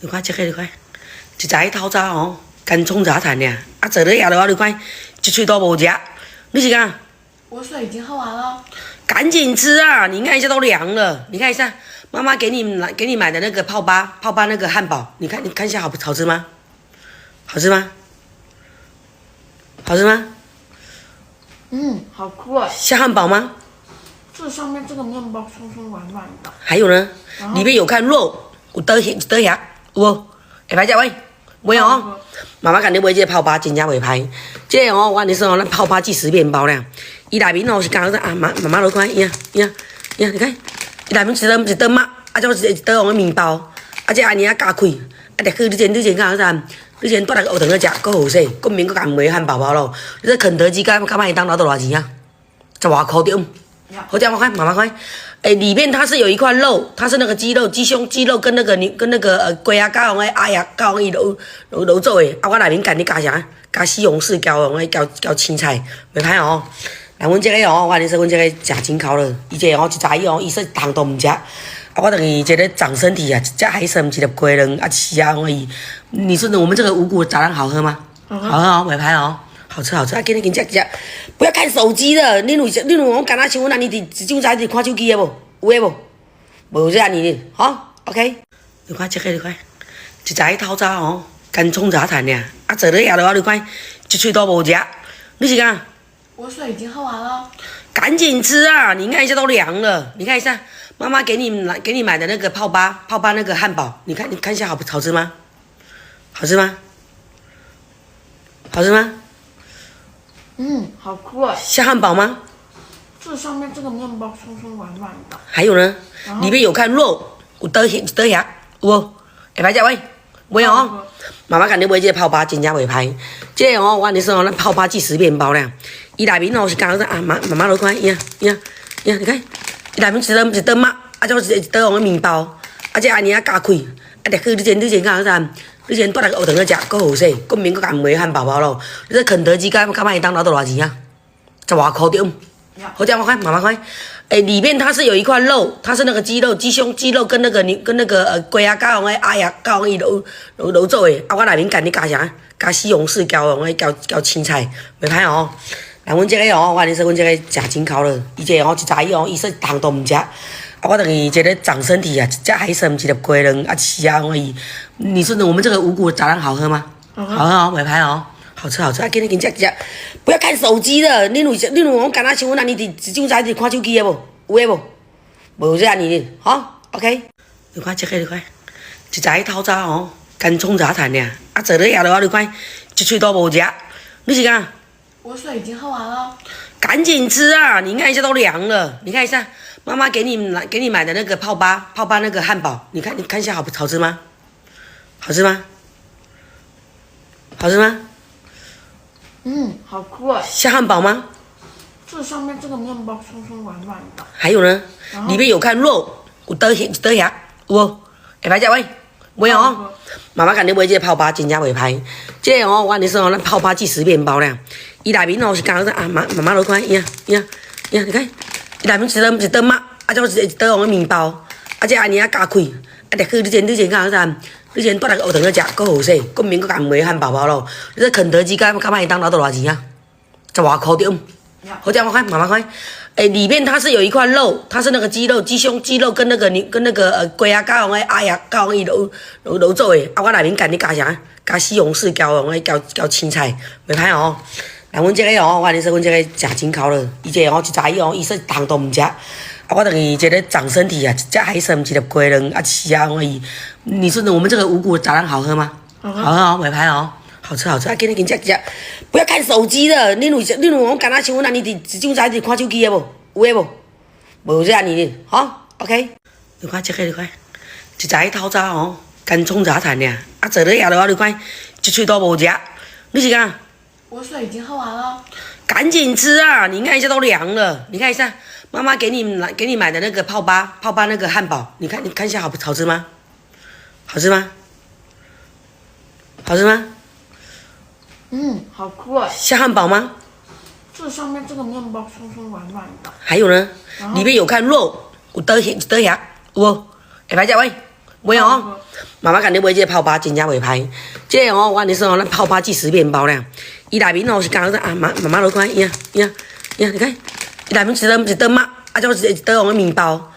你看这个，你看，一早透早哦，干葱炸炭尔，啊坐咧遐落啊，你看一喙都无食，你是干？我水已经喝完了。赶紧吃啊！你看一下都凉了，你看一下，妈妈给你买的那个泡吧那个汉堡，你看一下好吃吗？好吃吗？好吃吗？好酷哎！像汉堡吗？这上面这个面包松松软软的。还有呢，里面有看肉，有倒遐，有无？会歹食喂？袂哦。妈妈甲你买这个泡吧，真正袂歹。这个哦，我跟你说哦，咱泡吧即食面包俩，伊内面哦是讲说啊，妈妈来看，呀，你看，伊内面一顿嘛，啊，这一顿红的面包，啊，这安尼啊加开，啊，入去你先讲啥？你先带来个学堂去食，搁好势，搁免搁甲买汉堡包咯。你这肯德基敢麦当劳都偌钱啊？10外块对。好，这样我看，妈妈看，里面它是有一块肉，它是那个鸡肉、鸡胸、鸡肉跟那个龟啊、加红的鸭呀、加红伊揉做的。啊，我内面干你加啥？加西红柿、加红的加青菜，袂歹哦。来，阮这个哦，我跟你说，阮这个食真口了。伊这个哦，一早伊哦，伊说糖都唔食，啊，我等于这个长身体啊，一只海参，一粒龟卵，啊，吃啊，你说我们这个五谷杂粮好喝吗？好喝哦，袂歹哦。好吃，啊！今天食，不要看手机了。你有我干那像阮安尼伫种在伫看手机的无？有诶无？无这安尼吼 ，OK。你看这个，你看，一早透早哦，干葱炸炭尔，啊坐咧遐落啊，你看一喙都无食，你是干？我水已经喝完了。赶紧吃啊！你看一下都凉了，你看一下，妈妈给你买的那个泡吧那个汉堡，你看一下好吃吗？好吃吗？好吃吗？好酷哎！像汉堡吗？这上面这个面包松松软软的。还有呢，里面有看肉，有倒遐，有无？会歹食喂？袂哦。妈妈甲你买这个泡吧，真正袂歹。这个哦，我跟你说哦，咱泡吧即食面包俩，伊内面哦是讲说啊，妈妈来看，呀，你看，伊内面一顿嘛，啊，这一顿红的面包，啊，这安尼啊加开，啊，入去你先讲啥？你先带来个学堂去食，搁好势，搁免搁甲买汉堡包咯。你这肯德基敢麦当劳都偌钱啊？10外块对。好，这样我看，妈妈看，里面它是有一块肉，它是那个鸡肉、鸡胸、鸡肉跟那个龟啊、加红的鸭呀、加红伊揉做的。啊，我内面干你加啥？加西红柿、加红的加青菜，袂歹哦。来，阮这个哦，我跟你说，阮这个食真口了。伊这哦，一早伊哦，伊说糖都唔食。啊，我等于这个长身体啊，一只海参，一粒龟卵，啊，吃啊，你说我们这个五谷杂粮好喝吗？好喝哦，袂歹哦。好吃，啊！今天食，不要看手机了。你有我干那像阮安尼伫种在伫看手机的无？有诶无？无这安尼吼 ，OK。你看这个，你看，一早透早哦，干葱炸炭尔，啊坐咧遐落啊，你看一喙都无食，你是干？我水已经喝完了。赶紧吃啊！你看一下都凉了，你看一下，妈妈给你买的那个泡吧那个汉堡，你看一下好吃吗？好吃吗？好吃吗？好酷哎！像汉堡吗？这上面这个面包松松软软的。还有呢，里面有看肉，有倒遐，有无？会歹食喂？袂哦。妈妈甲你买这个泡吧，真正袂歹。这个哦，我跟你说哦，咱泡吧即食面包俩，伊内面哦是讲说啊，妈妈来看，呀，你看，伊内面一顿嘛，啊，这一顿红的面包，啊，这安尼啊加开，啊，入去你先讲啥？你先带来个学堂去食，搁好势，搁免搁甲买汉堡包咯。你这肯德基敢麦当劳都偌钱啊？10外块对。好，这样我看，妈妈看，里面它是有一块肉，它是那个鸡肉、鸡胸、鸡肉跟那个龟啊、加红的鸭呀、加红伊揉做的。啊，我内面干你加啥？加西红柿、加红的加青菜，袂歹哦。来，阮这个哦，我跟你说，阮这个食真口了。伊这哦，一早伊哦，伊说糖都唔食。啊，我等于这个长身体啊，一只海参，一粒龟卵，啊，吃啊，你说我们这个五谷杂粮好喝吗？好喝哦，袂歹哦。好吃，啊！今天食，不要看手机了。你有我干那像阮安尼伫种在伫看手机的无？有诶无？无这安尼吼 ，OK。你看这个，你看，一早透早哦，干葱炸炭尔，啊坐咧遐落啊，你看一喙都无食，你是干？我水已经喝完了。赶紧吃啊！你看一下都凉了，你看一下，妈妈给你买的那个泡吧那个汉堡，你看一下好吃吗？好吃吗？好吃吗？好酷哎！像汉堡吗？这上面这个面包松松软软的。还有呢，里面有看肉，有倒遐，有无？会歹食喂？买哦，妈妈甲你买这个泡粑真正袂歹。这个哦，我跟你说哦，咱泡粑即食面包咧，伊内面哦是讲说啊妈妈来看，呀，你看，伊内面一顿嘛，啊，就是一顿红的面包。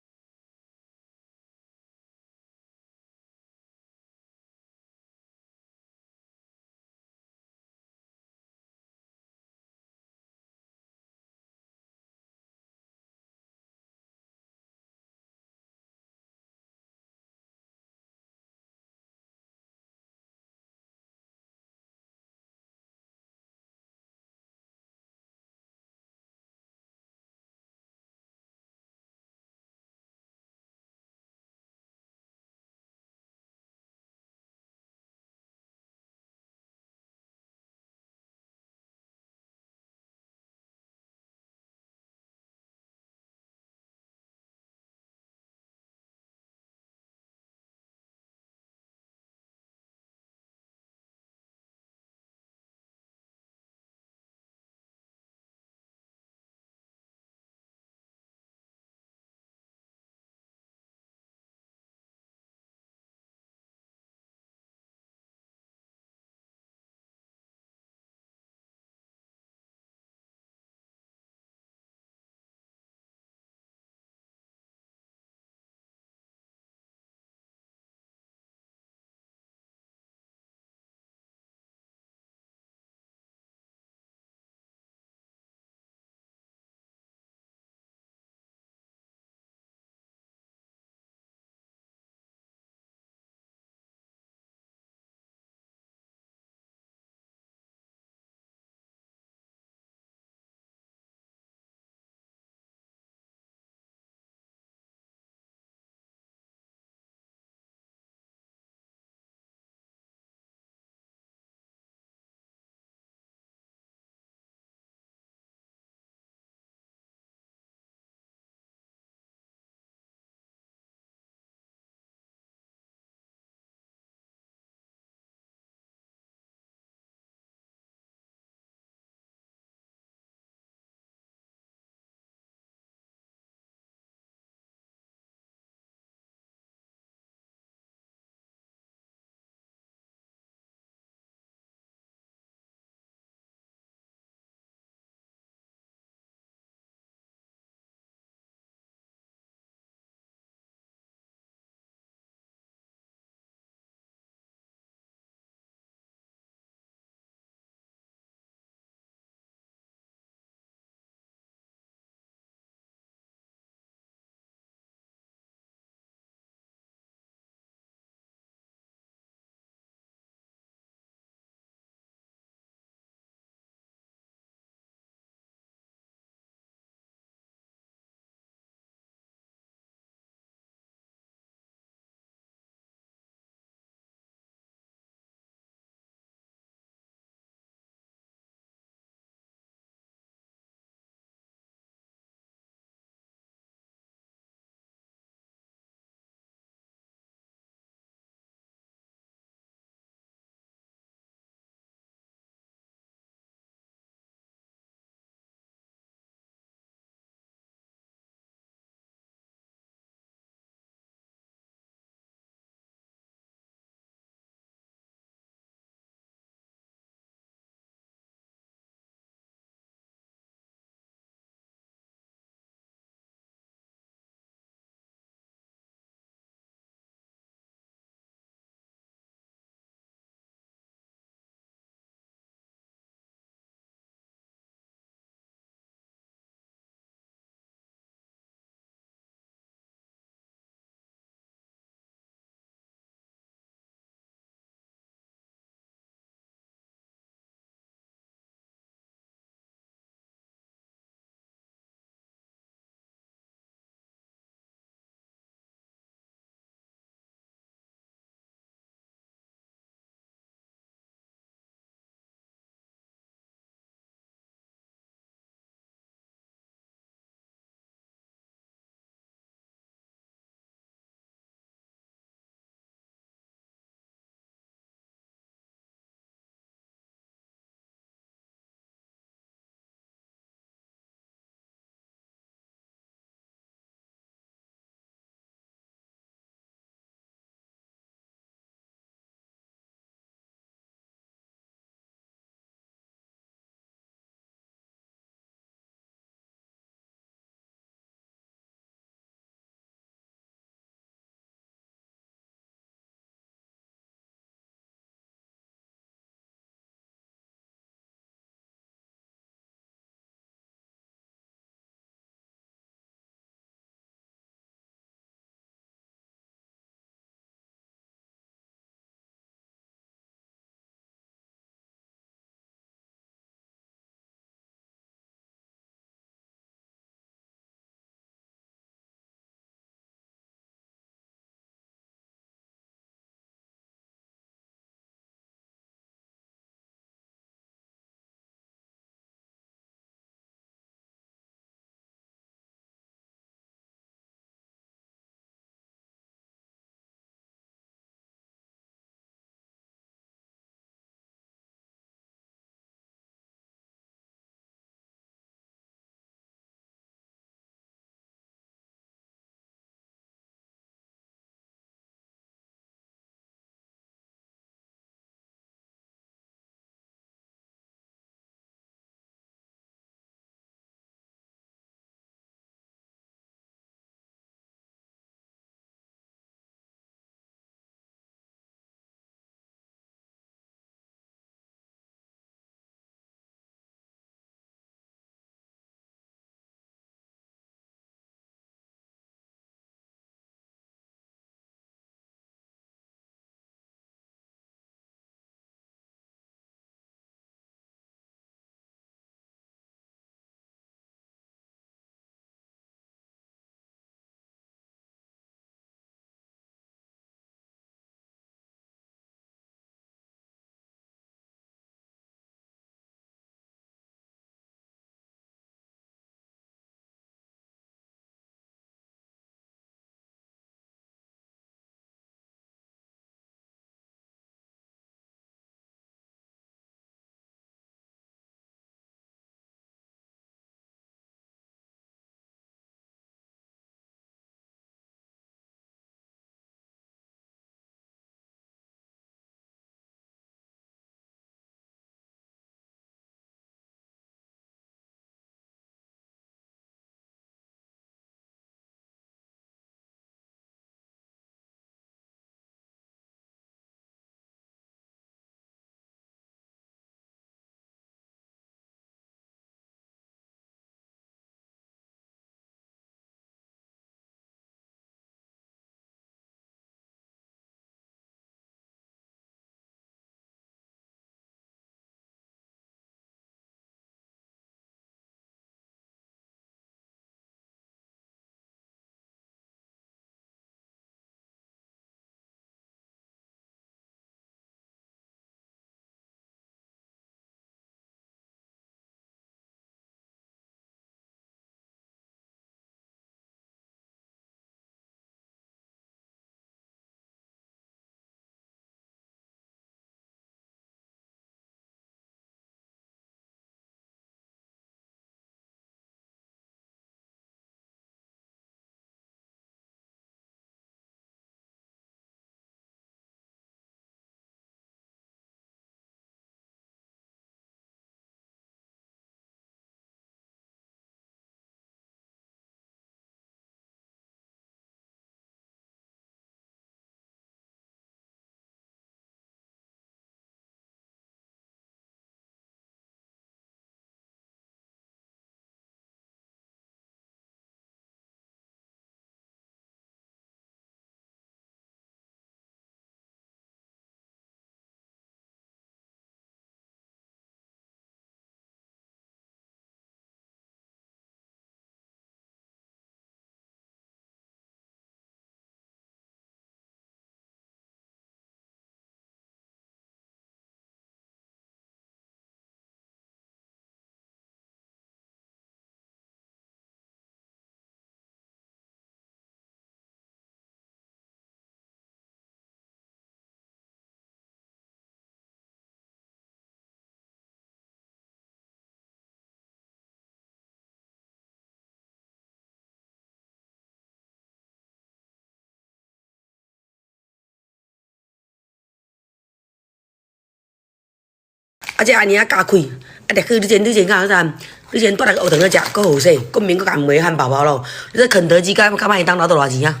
这安尼啊加开，啊，入去你前讲啥？你前带来个学堂去食，搁好势，搁免搁甲买汉堡包咯。你这肯德基敢卖一当劳多偌钱啊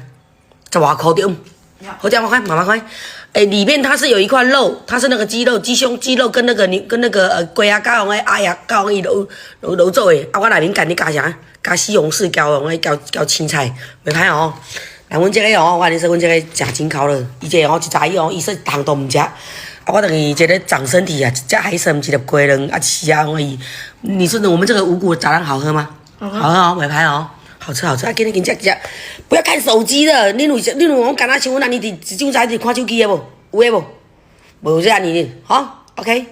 ？10外块对。好，这样看，慢慢看。里面它是有一块肉，它是那个鸡肉、鸡胸、鸡肉跟那个龟啊、甲用个鸭呀、甲用伊揉做的。啊，我内面干你加啥？加西红柿，加用个加青菜，袂歹哦。来，阮这个哦，我跟你说，阮这个食真口了。伊这哦，一早伊哦，伊说糖都毋食。啊，我等于这个长身体啊，一只海参，一粒龟卵，啊，吃啊，你说我们这个五谷杂粮好喝吗？好喝哦，袂歹哦。好吃好吃，啊！今天吃，不要看手机了。你有我干那像阮安尼，一睭在看手机的无？有诶无？无这安尼，好 ，OK。